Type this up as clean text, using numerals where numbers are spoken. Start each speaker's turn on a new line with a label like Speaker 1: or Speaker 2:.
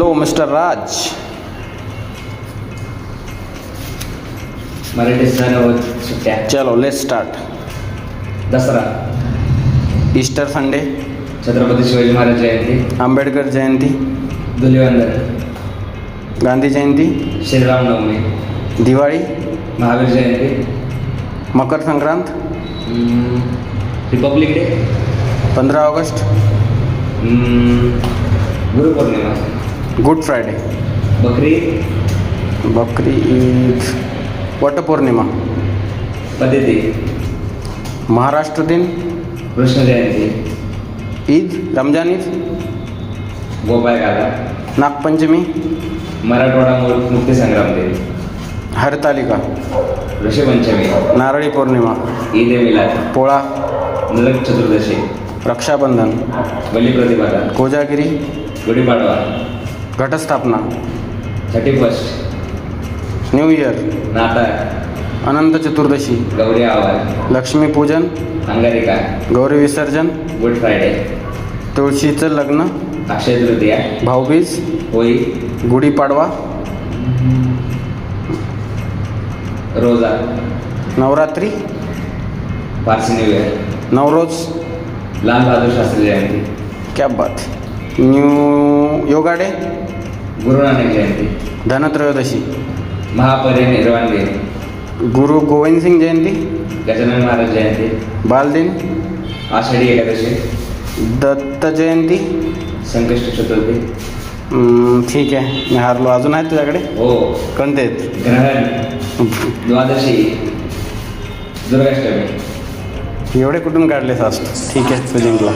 Speaker 1: Hello mister राज.
Speaker 2: मराठी सण व सुट्ट्या.
Speaker 1: चलो let's start.
Speaker 2: Dasara,
Speaker 1: Easter Sunday,
Speaker 2: Chhatrapati Shivaji Maharaj Jayanti,
Speaker 1: Ambedkar Jayanti,
Speaker 2: Dhulivandan,
Speaker 1: Gandhi Jayanti,
Speaker 2: Shriramnavami,
Speaker 1: Diwali,
Speaker 2: Mahavir Jayanti,
Speaker 1: Makar Sankrant,
Speaker 2: Republic Day,
Speaker 1: 15 August,
Speaker 2: Gurupournima,
Speaker 1: Good Friday, Bakri Eid, Vat Purnima,
Speaker 2: पद्धती,
Speaker 1: महाराष्ट्र दिन,
Speaker 2: कृष्ण जयंती,
Speaker 1: ईद, रमजान ईद,
Speaker 2: गोपाळकाला,
Speaker 1: नागपंचमी,
Speaker 2: मराठवाडा मुक्तीसंग्राम दिन,
Speaker 1: हरतालिका,
Speaker 2: ऋषीपंचमी,
Speaker 1: नारळी पौर्णिमा,
Speaker 2: ईद ए मिलाद,
Speaker 1: पोळा,
Speaker 2: नरक चतुर्दशी,
Speaker 1: रक्षाबंधन,
Speaker 2: बलिप्रतिपदा,
Speaker 1: कोजागिरी,
Speaker 2: गुढीपाडवा,
Speaker 1: घटस्थापना,
Speaker 2: 31st,
Speaker 1: न्यू इयर,
Speaker 2: नाताळ,
Speaker 1: अनंत चतुर्दशी,
Speaker 2: गौरी आवाज,
Speaker 1: लक्ष्मीपूजन,
Speaker 2: अंगारिका,
Speaker 1: गौरी विसर्जन,
Speaker 2: गुड फ्रायडे,
Speaker 1: तुळशीचं लग्न,
Speaker 2: अक्षय तृतीया,
Speaker 1: भाऊबीज,
Speaker 2: होळी,
Speaker 1: गुढीपाडवा,
Speaker 2: रोजा,
Speaker 1: नवरात्री,
Speaker 2: पारसी न्यू इयर,
Speaker 1: नवरोज,
Speaker 2: लाल बहादूर शास्त्री जयंती,
Speaker 1: क्या बात, न्यू योगा डे,
Speaker 2: गुरु नानक जयंती,
Speaker 1: धनत्रयोदशी,
Speaker 2: महापरिनिर्वाण दिन,
Speaker 1: गुरु गोविंद सिंग जयंती,
Speaker 2: गजानन महाराज जयंती,
Speaker 1: बालदिन,
Speaker 2: आषाढी एकादशी,
Speaker 1: दत्त जयंती.
Speaker 2: संकष्टी चतुर्थी,
Speaker 1: ठीक आहे, मी हारलो. अजून आहेत तुझ्याकडे
Speaker 2: हो,
Speaker 1: कोणते आहेत?
Speaker 2: ग्रहण, द्वादशी, दुर्गाष्टमी.
Speaker 1: एवढे कुठून काढलेस आज? ठीक आहे, तू जिंकला.